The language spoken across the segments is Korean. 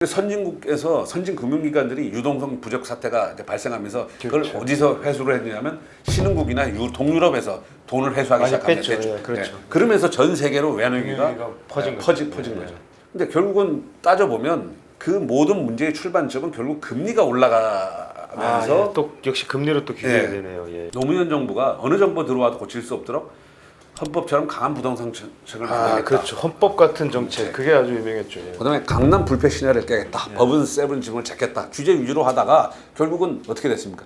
선진국에서 선진 금융기관들이 유동성 부족 사태가 이제 발생하면서 그걸 그렇죠. 어디서 회수를 했느냐면 신흥국이나 동유럽에서 돈을 회수하기 많이 시작합니다. 뺐죠. 예, 그렇죠. 그러면서 전 세계로 외환위기가 퍼진 퍼진 거죠. 거죠. 근데 결국은 따져보면 그 모든 문제의 출발점은 결국 금리가 올라가면서 또 역시 금리로 또 규제가 예. 되네요. 예. 노무현 정부가 어느 정부 들어와도 고칠 수 없도록 헌법처럼 강한 부동산 정책을 만들겠다. 그렇죠. 헌법 같은 정책 그게 아주 유명했죠. 예. 그다음에 강남 불패 신화를 깨겠다. 법은 세븐 징을 잡겠다. 규제 위주로 하다가 결국은 어떻게 됐습니까?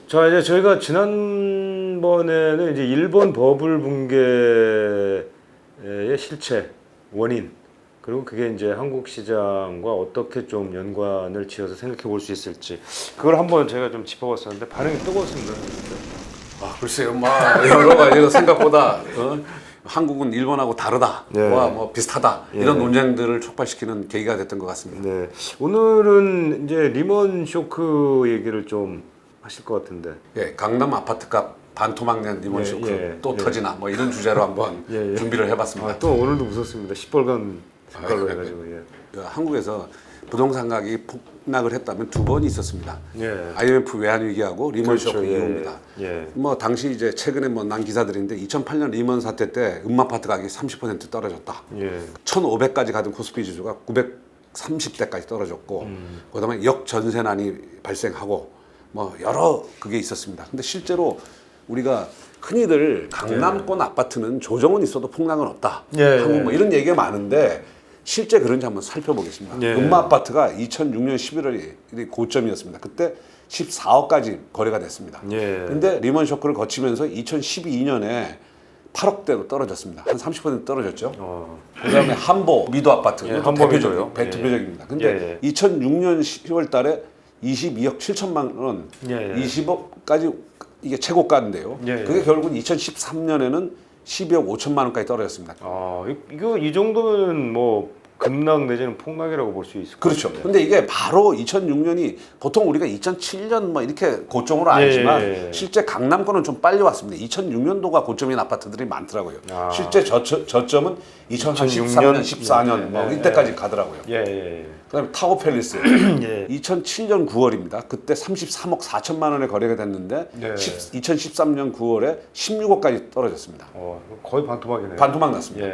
자, 이제 저희가 지난번에는 이제 일본 버블 붕괴의 실체, 원인, 그리고 그게 이제 한국 시장과 어떻게 좀 연관을 지어서 생각해 볼 수 있을지 그걸 한번 제가 좀 짚어봤었는데 반응이 뜨거웠습니다. 글쎄요, 여러 가지가 생각보다 한국은 일본하고 다르다, 네. 뭐 비슷하다 이런 논쟁들을 촉발시키는 계기가 됐던 것 같습니다. 네, 오늘은 이제 리먼 쇼크 얘기를 좀 하실 것 같은데. 예, 강남 아파트값 반토막 낸 리먼 쇼크 또 터지나 뭐 이런 주제로 한번 준비를 해봤습니다. 또 오늘도 무섭습니다. 시뻘건 색깔로 해가지고. 한국에서 부동산 가격이 폭락을 했다면 두 번이 있었습니다. 예. IMF 외환 위기하고 리먼 쇼크 이후입니다. 예. 뭐 당시 이제 최근에 난 기사들인데 2008년 리먼 사태 때 음아파트 가격이 30% 떨어졌다. 예. 1,500까지 가던 코스피 지수가 930대까지 떨어졌고, 그다음에 역전세난이 발생하고 뭐 여러 그게 있었습니다. 근데 실제로 우리가 흔히들 강남권 아파트는 조정은 있어도 폭락은 없다. 한국 뭐 이런 얘기가 많은데 실제 그런지 한번 살펴보겠습니다. 음마 아파트가 2006년 11월이 고점이었습니다. 그때 14억까지 거래가 됐습니다. 근데 리먼 쇼크를 거치면서 2012년에 8억대로 떨어졌습니다. 한 30% 떨어졌죠. 그다음에 한보 미도 아파트 이것도 대표적입니다. 근데 2006년 10월 달에 22억 7천만 원, 20억까지 이게 최고가인데요. 그게 결국은 2013년에는 12억 5천만 원까지 떨어졌습니다. 이거 이 정도면 뭐 급락 내지는 폭락이라고 볼 수 있을 것 그렇죠. 같은데. 근데 이게 바로 2006년이 보통 우리가 2007년 뭐 이렇게 고점으로 알지만 실제 강남권은 좀 빨리 왔습니다. 2006년도가 고점인 아파트들이 많더라고요. 실제 저점은 2013년, 14년 뭐 이때까지 가더라고요. 그다음에 타워 팰리스 2007년 9월입니다. 그때 33억 4천만 원에 거래가 됐는데 2013년 9월에 16억까지 떨어졌습니다. 거의 반토막이네요. 반토막 났습니다.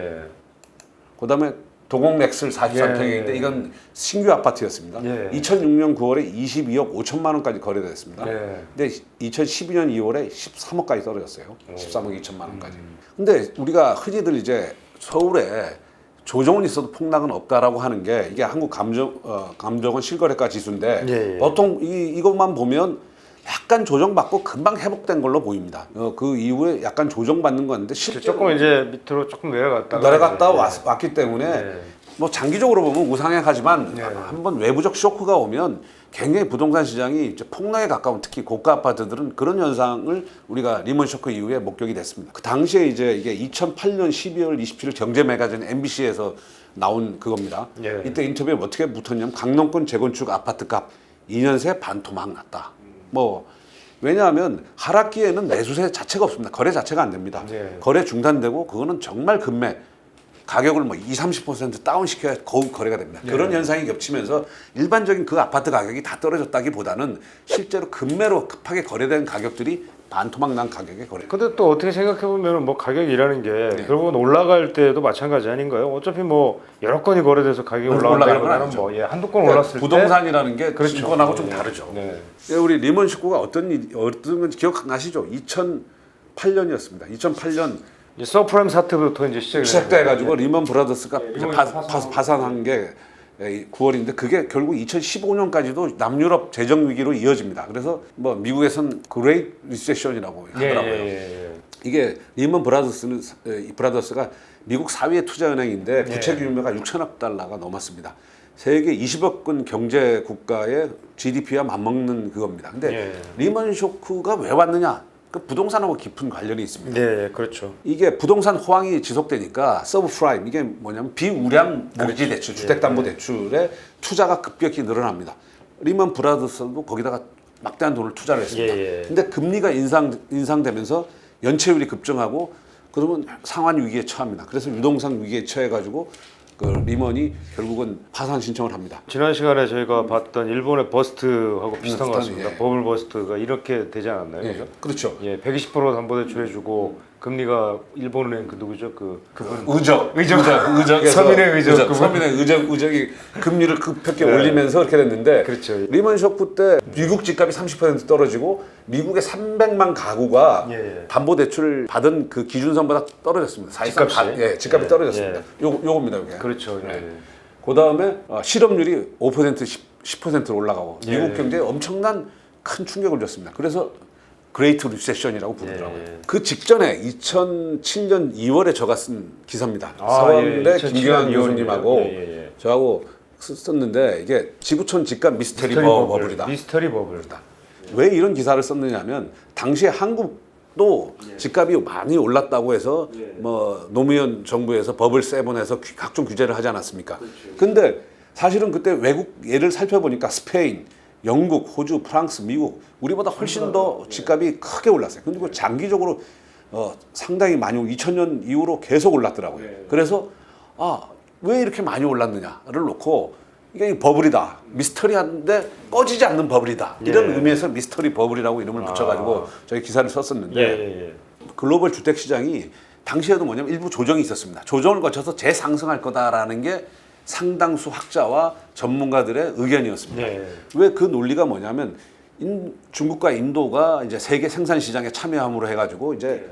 그다음에 도곡 넥슬 43평인데 이건 신규 아파트였습니다. 2006년 9월에 22억 5천만 원까지 거래됐습니다. 근데 2012년 2월에 13억까지 떨어졌어요. 13억 2천만 원까지. 근데 우리가 흔히들 이제 서울에 조정은 있어도 폭락은 없다라고 하는 게 이게 한국 감정원 실거래가 지수인데 보통 이것만 보면 약간 조정받고 금방 회복된 걸로 보입니다. 그 이후에 약간 조정받는 건데 실제로 조금 이제 밑으로 조금 내려갔다 왔기 때문에 뭐 장기적으로 보면 우상향하지만 한번 외부적 쇼크가 오면 굉장히 부동산 시장이 이제 폭락에 가까운 특히 고가 아파트들은 그런 현상을 우리가 리먼 쇼크 이후에 목격이 됐습니다. 그 당시에 이제 이게 2008년 12월 27일 경제 매거진 MBC에서 나온 그겁니다. 이때 인터뷰에 어떻게 붙었냐면 강남권 재건축 아파트값 2년 새 반토막 났다. 뭐 왜냐하면 하락기에는 매수세 자체가 없습니다. 거래 자체가 안 됩니다. 거래 중단되고 그거는 정말 급매 가격을 뭐 20-30% 다운시켜야 거의 거래가 됩니다. 그런 현상이 겹치면서 일반적인 그 아파트 가격이 다 떨어졌다기보다는 실제로 급매로 급하게 거래된 가격들이 반토막 난 가격에 거래. 근데 또 어떻게 생각해 보면 뭐 가격이라는 게 결국은 올라갈 때도 마찬가지 아닌가요? 어차피 뭐 여러 건이 거래돼서 가격이 올라간다기보다는 뭐 한두 건 올랐을 부동산이라는 게 그렇죠. 증권하고 좀 다르죠. 우리 리먼 쇼크가 어떤 건지 기억나시죠? 2008년이었습니다. 2008년 서프라임 사태부터 이제 시작돼가지고 리먼 브라더스가 파산한 게 9월인데 그게 결국 2015년까지도 남유럽 재정 위기로 이어집니다. 그래서 뭐 미국에서는 그레이트 리세션이라고 하더라고요. 이게 리먼 브라더스가 미국 4위의 투자은행인데 부채 규모가 6천억 달러가 넘었습니다. 세계 20억권 경제 국가의 GDP와 맞먹는 그겁니다. 근데 리먼 쇼크가 왜 왔느냐? 그 부동산하고 깊은 관련이 있습니다. 그렇죠. 이게 부동산 호황이 지속되니까 서브프라임 이게 뭐냐면 비우량 모기지 대출, 주택담보대출에 투자가 급격히 늘어납니다. 리먼 브라더스도 거기다가 막대한 돈을 투자를 했습니다. 근데 금리가 인상되면서 연체율이 급증하고 그러면 상환 위기에 처합니다. 그래서 유동성 위기에 처해가지고 그 리먼이 결국은 파산 신청을 합니다. 지난 시간에 저희가 봤던 일본의 버스트하고 비슷한 것 비슷한, 같습니다. 예. 버블 버스트가 이렇게 되지 않았나요? 예, 그죠? 그렇죠. 예, 120% 담보대출해주고 금리가 일본은행 그 누구죠? 그분 의적. 서민의 의적. 서민의 의적이 금리를 급격히 올리면서 그렇게 됐는데 그렇죠. 리먼 쇼크 때 미국 집값이 30% 떨어지고 미국의 300만 가구가 예. 담보대출을 받은 그 기준선보다 떨어졌습니다. 사실상 집값이? 집값이 예. 떨어졌습니다. 예. 요겁니다. 이게. 그렇죠. 예. 그 다음에 실업률이 5% 10%로 올라가고 예. 미국 경제에 엄청난 큰 충격을 줬습니다. 그래서 그레이트 리세션이라고 부르더라고요. 예. 그 직전에 2007년 2월에 저가 쓴 기사입니다. 아, 서울대 예. 김경환 2007년 교수님하고 예. 저하고 썼는데 이게 지구촌 집값 미스터리 버블이다. 미스터리 버블. 왜 이런 기사를 썼느냐면 당시에 한국도 집값이 많이 올랐다고 해서 뭐 노무현 정부에서 버블 세븐에서 각종 규제를 하지 않았습니까? 근데 사실은 그때 외국 예를 살펴보니까 스페인, 영국, 호주, 프랑스, 미국 우리보다 훨씬 더 집값이 크게 올랐어요. 그리고 장기적으로 상당히 많이 2000년 이후로 계속 올랐더라고요. 그래서 왜 이렇게 많이 올랐느냐를 놓고 이게 버블이다. 미스터리한데 꺼지지 않는 버블이다. 이런 의미에서 미스터리 버블이라고 이름을 붙여가지고 저희 기사를 썼었는데 글로벌 주택 시장이 당시에도 뭐냐면 일부 조정이 있었습니다. 조정을 거쳐서 재상승할 거다라는 게 상당수 학자와 전문가들의 의견이었습니다. 왜 그 논리가 뭐냐면 중국과 인도가 이제 세계 생산 시장에 참여함으로 해가지고 이제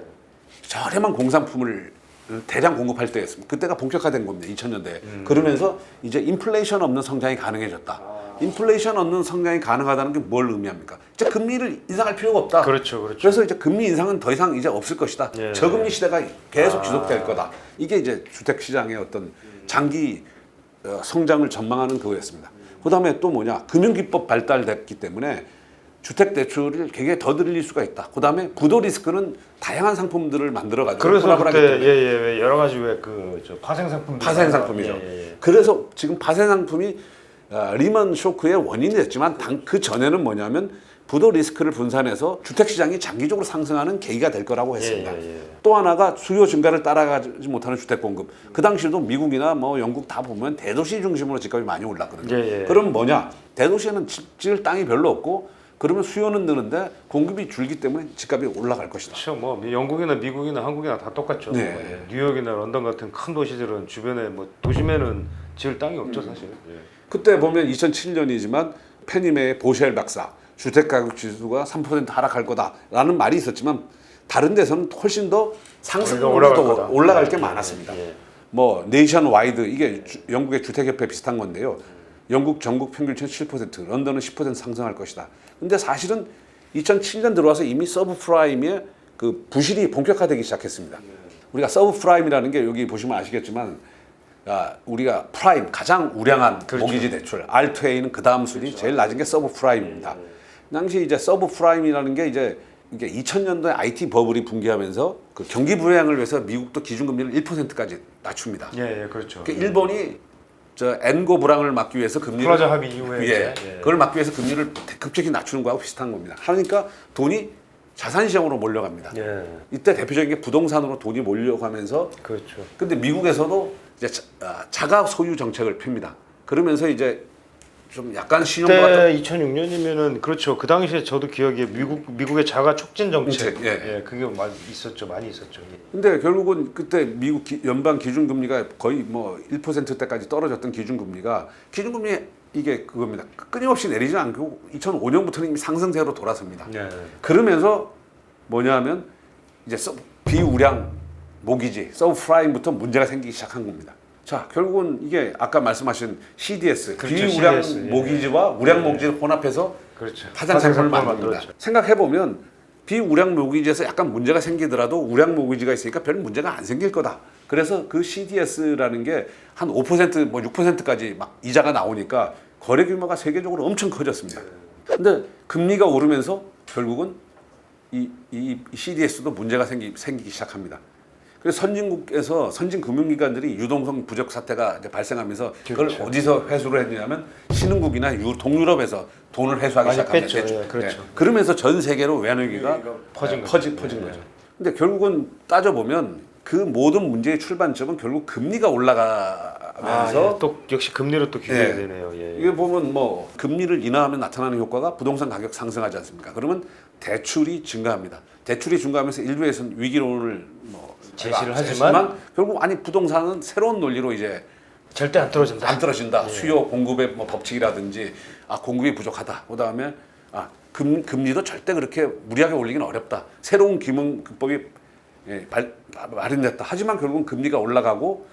저렴한 공산품을 대량 공급할 때였습니다. 그때가 본격화된 겁니다. 2000년대에. 그러면서 이제 인플레이션 없는 성장이 가능해졌다. 인플레이션 없는 성장이 가능하다는 게 뭘 의미합니까? 이제 금리를 인상할 필요가 없다. 그렇죠. 그래서 이제 금리 인상은 더 이상 이제 없을 것이다. 저금리 시대가 계속 지속될 거다. 이게 이제 주택 시장의 어떤 장기 성장을 전망하는 그거였습니다. 그다음에 또 뭐냐? 금융기법 발달됐기 때문에 주택 대출을 굉장히 더 늘릴 수가 있다. 그다음에 부도 리스크는 다양한 상품들을 만들어 가지고 그래서 그때 여러 가지 파생 상품 파생 상품이죠. 그래서 지금 파생 상품이 리먼 쇼크의 원인이 됐지만 그 전에는 뭐냐면 부도 리스크를 분산해서 주택 시장이 장기적으로 상승하는 계기가 될 거라고 했습니다. 또 하나가 수요 증가를 따라가지 못하는 주택 공급. 그 당시에도 미국이나 뭐 영국 다 보면 대도시 중심으로 집값이 많이 올랐거든요. 그럼 뭐냐? 대도시에는 집 지을 땅이 별로 없고 그러면 수요는 느는데 공급이 줄기 때문에 집값이 올라갈 것이다. 그렇죠. 뭐 영국이나 미국이나 한국이나 다 똑같죠. 뉴욕이나 런던 같은 큰 도시들은 주변에 뭐 도심에는 지을 땅이 없죠, 사실. 그때 보면 2007년이지만 페니메의 보셸 박사 주택가격 지수가 3% 하락할 거다라는 말이 있었지만 다른 데서는 훨씬 더 상승률도 올라갈 게 많았습니다. 뭐 네이션 와이드 이게 영국의 주택협회 비슷한 건데요. 영국 전국 평균치는 7%, 런던은 10% 상승할 것이다. 근데 사실은 2007년 들어와서 이미 서브프라임의 그 부실이 본격화되기 시작했습니다. 우리가 서브프라임이라는 게 여기 보시면 아시겠지만 우리가 프라임 가장 우량한 모기지 대출, R2A는 그 다음 순위 제일 낮은 게 서브프라임입니다. 당시 이제 서브프라임이라는 게 이제 이게 2000년도에 IT 버블이 붕괴하면서 그 경기 부양을 위해서 미국도 기준금리를 1%까지 낮춥니다. 그렇죠. 그러니까 일본이 엔고 불황을 막기 위해서 금리를 플라자 합의 이후에 그걸 막기 위해서 금리를 급격히 낮추는 거하고 비슷한 겁니다. 하니까 돈이 자산 시장으로 몰려갑니다. 이때 대표적인 게 부동산으로 돈이 몰려가면서 그렇죠. 근데 미국에서도 이제 자가 소유 정책을 펴니다. 그러면서 이제 좀 약간 신용과 그때 2006년이면은 그렇죠. 그 당시에 저도 기억에 미국의 자가 촉진 정책 그게 많이 있었죠. 근데 결국은 그때 미국 연방 기준금리가 거의 뭐 1%대까지 떨어졌던 기준금리가 이게 그겁니다. 끊임없이 내리지 않고 2005년부터는 이미 상승세로 돌아섭니다. 그러면서 뭐냐면 이제 비우량 모기지 서브프라임부터 문제가 생기기 시작한 겁니다. 자, 결국은 이게 아까 말씀하신 CDS, 그렇죠, 비우량 CDS, 모기지와 우량 모기지를 혼합해서 파생 상품을 만듭니다. 생각해보면 비우량 모기지에서 약간 문제가 생기더라도 우량 모기지가 있으니까 별 문제가 안 생길 거다. 그래서 그 CDS라는 게 한 5%, 뭐 6%까지 막 이자가 나오니까 거래 규모가 세계적으로 엄청 커졌습니다. 근데 금리가 오르면서 결국은 이 CDS도 문제가 생기기 시작합니다. 그래서 선진국에서 선진 금융기관들이 유동성 부족 사태가 이제 발생하면서 그걸 어디서 회수를 했냐면 신흥국이나 동유럽에서 돈을 회수하기 시작합니다. 그렇죠. 그러면서 전 세계로 외환위기가 퍼진 거죠. 근데 결국은 따져보면 그 모든 문제의 출발점은 결국 금리가 올라가면서 예. 또 역시 금리로 또 규제가 예. 되네요. 예. 이게 보면 뭐 금리를 인하하면 나타나는 효과가 부동산 가격 상승하지 않습니까? 그러면 대출이 증가합니다. 대출이 증가하면서 일부에서는 위기론을 뭐 제시를 하지만 결국 아니 부동산은 새로운 논리로 이제 절대 안 떨어진다. 안 떨어진다. 수요 공급의 뭐 법칙이라든지 공급이 부족하다. 그다음에 금리도 절대 그렇게 무리하게 올리기는 어렵다. 새로운 금융법이 마련됐다. 하지만 결국은 금리가 올라가고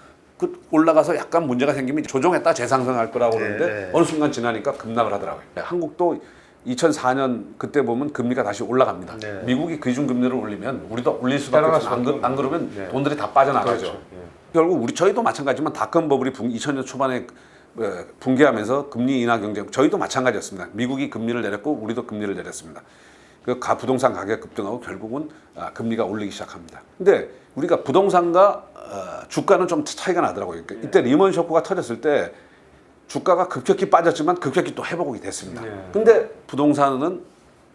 올라가서 약간 문제가 생기면 조정했다 재상승할 거라고 그러는데 네. 어느 순간 지나니까 급락을 하더라고요. 한국도 2004년 그때 보면 금리가 다시 올라갑니다. 네. 미국이 기준금리를 올리면 우리도 올릴 수밖에 없어요. 안 그러면 네. 돈들이 다 빠져나가죠. 그렇죠. 예. 결국 저희도 마찬가지지만 닷컴 버블이 2000년 초반에 붕괴하면서 금리 인하 경쟁 저희도 마찬가지였습니다. 미국이 금리를 내렸고 우리도 금리를 내렸습니다. 그 부동산 가격 급등하고 결국은 금리가 올리기 시작합니다. 근데 우리가 부동산과 주가는 좀 차이가 나더라고요. 그러니까 이때 리먼 쇼크가 터졌을 때 주가가 급격히 빠졌지만 급격히 또 회복이 됐습니다. 네. 근데 부동산은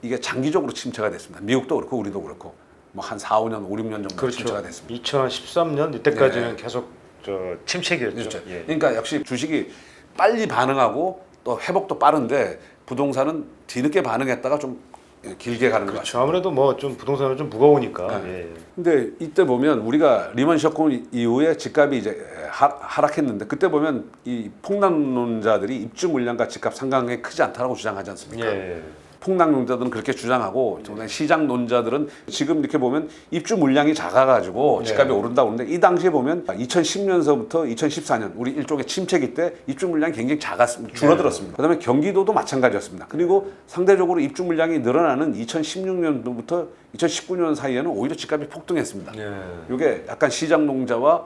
이게 장기적으로 침체가 됐습니다. 미국도 그렇고 우리도 그렇고 뭐 한 4, 5년, 5, 6년 정도 그렇죠. 침체가 됐습니다. 2013년 이때까지는 네. 계속 침체기였죠. 그렇죠. 예. 그러니까 역시 주식이 빨리 반응하고 또 회복도 빠른데 부동산은 뒤늦게 반응했다가 좀 길게 가는 것 그렇죠. 같아요. 아무래도 뭐 좀 부동산은 좀 무거우니까. 네. 예. 근데 이때 보면 우리가 리먼 쇼크 이후에 집값이 이제 하락했는데 그때 보면 이 폭락론자들이 입주 물량과 집값 상관관계 크지 않다라고 주장하지 않습니까? 예. 폭락론자들은 그렇게 주장하고 시장 논자들은 지금 이렇게 보면 입주 물량이 작아가지고 집값이 네. 오른다고 그러는데 이 당시에 보면 2010년서부터 2014년 우리 일종의 침체기 때 입주 물량이 굉장히 줄어들었습니다. 그다음에 경기도도 마찬가지였습니다. 그리고 상대적으로 입주 물량이 늘어나는 2016년부터 2019년 사이에는 오히려 집값이 폭등했습니다. 예. 이게 약간 시장 농자와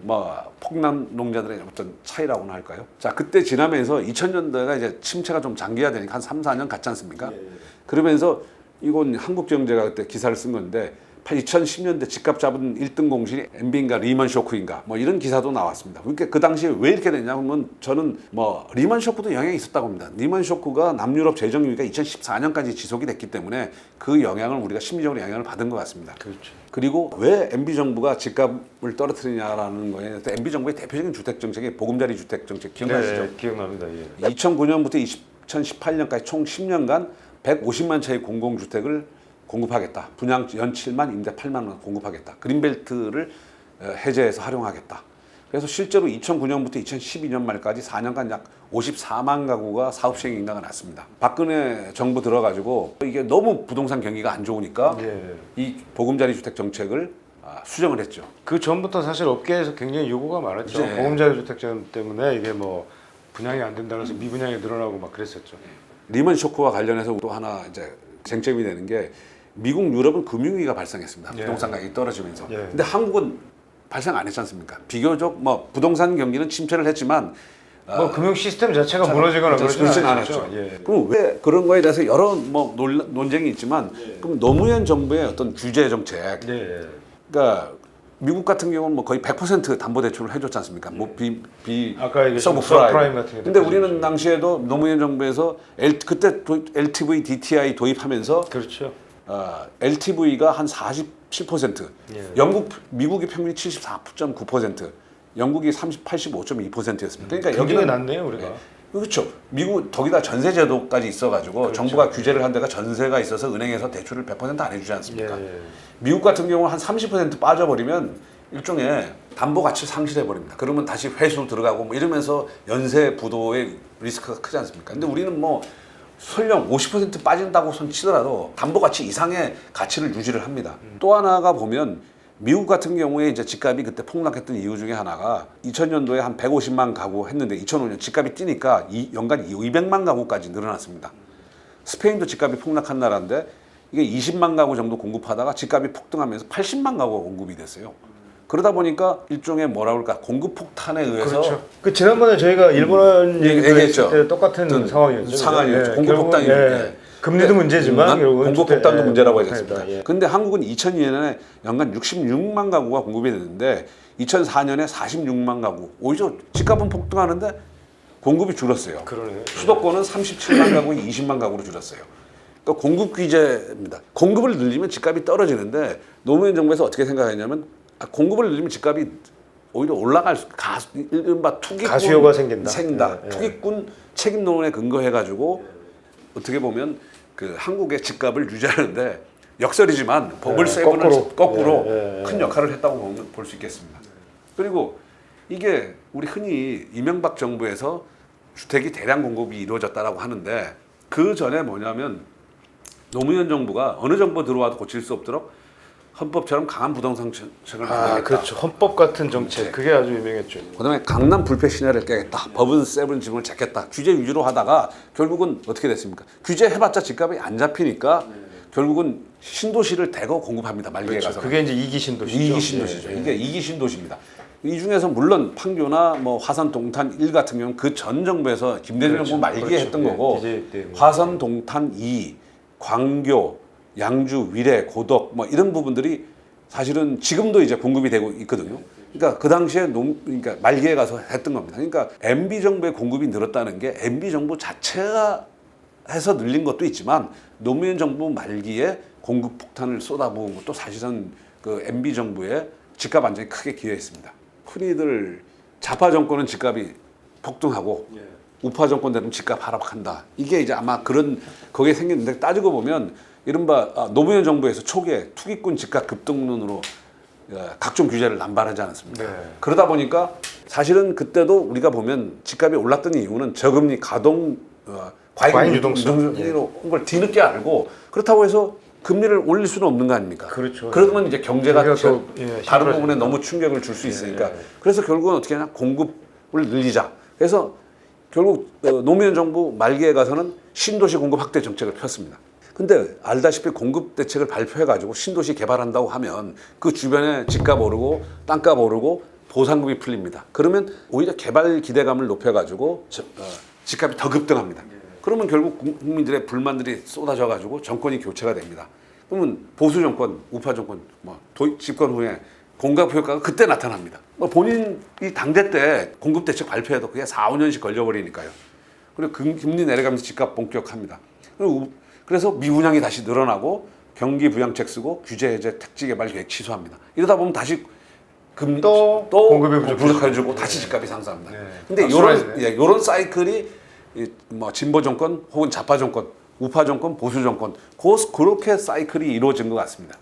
뭐 폭락 농자들의 어떤 차이라고나 할까요? 자, 그때 지나면서 2000년대가 이제 침체가 좀 장기화되니까 한 3, 4년 갔지 않습니까? 그러면서 이건 한국경제가 그때 기사를 쓴 건데 2010년대 집값 잡은 1등 공신이 MB인가 리먼 쇼크인가 뭐 이런 기사도 나왔습니다. 그러니까 그 당시에 왜 이렇게 됐냐면 저는 뭐 리먼 쇼크도 영향이 있었다고 봅니다. 리먼 쇼크가 남유럽 재정 위기가 2014년까지 지속이 됐기 때문에 그 영향을 우리가 심리적으로 영향을 받은 것 같습니다. 그렇죠. 그리고 왜 MB 정부가 집값을 떨어뜨리냐라는 거에 MB 정부의 대표적인 주택 정책이 보금자리 주택 정책 기억나시죠? 네, 기억납니다. 예. 2009년부터 2018년까지 총 10년간 150만 채의 공공주택을 공급하겠다. 분양 연 7만, 임대 8만 원 공급하겠다. 그린벨트를 해제해서 활용하겠다. 그래서 실제로 2009년부터 2012년 말까지 4년간 약 54만 가구가 사업 시행 인가가 났습니다. 박근혜 정부 들어가지고 이게 너무 부동산 경기가 안 좋으니까 예. 이 보금자리 주택 정책을 수정을 했죠. 그 전부터 사실 업계에서 굉장히 요구가 많았죠. 네. 보금자리 주택 때문에 이게 뭐 분양이 안 된다고 해서 미분양이 늘어나고 막 그랬었죠. 리먼 쇼크와 관련해서 또 하나 이제 쟁점이 되는 게 미국, 유럽은 금융위기가 발생했습니다. 예. 부동산 가격이 떨어지면서. 예. 근데 한국은 발생 안 했지 않습니까? 비교적 뭐 부동산 경기는 침체를 했지만 뭐 금융 시스템 자체가 무너지거나 그러진 않았죠. 않았죠. 예. 그럼 왜 그런 거에 대해서 여러 뭐 논쟁이 있지만 그럼 노무현 정부의 어떤 규제 정책, 예. 그러니까 미국 같은 경우는 뭐 거의 100% 담보 대출을 해줬지 않습니까? 뭐 아까 이게 서브프라임 같은 게 근데 우리는 당시에도 노무현 정부에서 그때 LTV, DTI 도입하면서 그렇죠. LTV가 한 47%, 예. 미국이 평균이 74.9%, 영국이 85.2%였습니다. 그러니까 굉장히 여기는 낮네요, 우리가. 그렇죠. 미국 거기다 전세 제도까지 있어가지고 그렇죠. 정부가 규제를 한 데가 전세가 있어서 은행에서 대출을 100%안 해주지 않습니까? 예. 미국 같은 경우는 한 30% 빠져버리면 일종의 담보 가치를 상실해 버립니다. 그러면 다시 회수 들어가고 뭐 이러면서 연쇄 부도의 리스크가 크지 않습니까? 근데 우리는 뭐 설령 50% 빠진다고 손 치더라도 담보 가치 이상의 가치를 유지를 합니다. 또 하나가 보면 미국 같은 경우에 이제 집값이 그때 폭락했던 이유 중에 하나가 2000년도에 한 150만 가구 했는데 2005년 집값이 뛰니까 연간 200만 가구까지 늘어났습니다. 스페인도 집값이 폭락한 나라인데 이게 20만 가구 정도 공급하다가 집값이 폭등하면서 80만 가구가 공급이 됐어요. 그러다 보니까 일종의 뭐라 그럴까 공급 폭탄에 의해서 그렇죠. 그 지난번에 저희가 일본 얘기도 얘기했죠. 했을 때 똑같은 상황이었죠. 상황이었죠. 예, 공급 결국은, 폭탄이 예, 금리도 문제지만 결국은 공급 폭탄도 예, 문제라고 폭탄이다. 했습니다. 예. 근데 한국은 2002년에 연간 66만 가구가 공급이 됐는데 2004년에 46만 가구. 오히려 집값은 폭등하는데 공급이 줄었어요. 그러네요. 수도권은 37만 가구에 20만 가구로 줄었어요. 그러니까 공급 규제입니다. 공급을 늘리면 집값이 떨어지는데 노무현 정부에서 어떻게 생각했냐면 공급을 늘리면 집값이 오히려 올라갈 이른바 투기꾼 가수요가 생긴다. 예. 투기꾼 책임론에 근거해가지고 어떻게 보면 그 한국의 집값을 유지하는데 역설이지만 버블 세븐을 거꾸로 큰 역할을 했다고 볼 수 있겠습니다. 그리고 이게 우리 흔히 이명박 정부에서 주택이 대량 공급이 이루어졌다라고 하는데 그 전에 뭐냐면 노무현 정부가 어느 정부 들어와도 고칠 수 없도록 헌법처럼 강한 부동산 정책을 만들겠다. 그렇죠. 헌법 같은 정책 그게 아주 유명했죠. 그다음에 강남 불패 신화를 깨겠다. 법은 세븐 지붕을 잡겠다. 규제 위주로 하다가 결국은 어떻게 됐습니까? 규제 해봤자 집값이 안 잡히니까 결국은 신도시를 대거 공급합니다. 말기에 그렇죠. 가서. 그게 이제 이기 신도시죠. 이기 신도시죠. 이게 이기 신도시입니다. 이 중에서 물론 판교나 뭐 화산 동탄 1 같은 경우는 그 전 정부에서 김대중 정부 말기에 했던 거고 화산 동탄 2, 광교, 양주, 위례, 고덕 뭐 이런 부분들이 사실은 지금도 이제 공급이 되고 있거든요. 그러니까 그 당시에 그러니까 말기에 가서 했던 겁니다. 그러니까 MB 정부의 공급이 늘었다는 게 MB 정부 자체가 해서 늘린 것도 있지만 노무현 정부 말기에 공급 폭탄을 쏟아부은 것도 사실은 그 MB 정부의 집값 안정에 크게 기여했습니다. 흔히들 좌파 정권은 집값이 폭등하고 우파 정권 되면 집값 하락한다. 이게 이제 아마 그런 거기에 생겼는데 따지고 보면 이른바 노무현 정부에서 초기에 투기꾼 집값 급등론으로 각종 규제를 남발하지 않았습니까? 그러다 보니까 사실은 그때도 우리가 보면 집값이 올랐던 이유는 저금리 가동 과잉 유동성으로 온 걸 뒤늦게 알고 그렇다고 해서 금리를 올릴 수는 없는 거 아닙니까? 그렇죠. 그러면 이제 경제가 다른 부분에 힘들어진다. 너무 충격을 줄 수 있으니까 그래서 결국은 어떻게 하냐 공급을 늘리자. 그래서 결국 노무현 정부 말기에 가서는 신도시 공급 확대 정책을 폈습니다. 근데 알다시피 공급 대책을 발표해가지고 신도시 개발한다고 하면 그 주변에 집값 오르고 땅값 오르고 보상금이 풀립니다. 그러면 오히려 개발 기대감을 높여가지고 집값이 더 급등합니다. 그러면 결국 국민들의 불만들이 쏟아져가지고 정권이 교체가 됩니다. 그러면 보수 정권, 우파 정권, 뭐 집권 후에 공급 효과가 그때 나타납니다. 뭐 본인이 당대 때 공급 대책 발표해도 그게 4, 5년씩 걸려버리니까요. 그리고 금리 내려가면서 집값 본격합니다. 그래서 미분양이 다시 늘어나고 경기 부양책 쓰고 규제 해제 택지 개발 계획 취소합니다. 이러다 보면 다시 금리 또 공급이 부족해지고 다시 집값이 상승합니다. 근데 이런 사이클이 뭐 진보 정권 혹은 좌파 정권, 우파 정권, 보수 정권 그렇게 사이클이 이루어진 것 같습니다.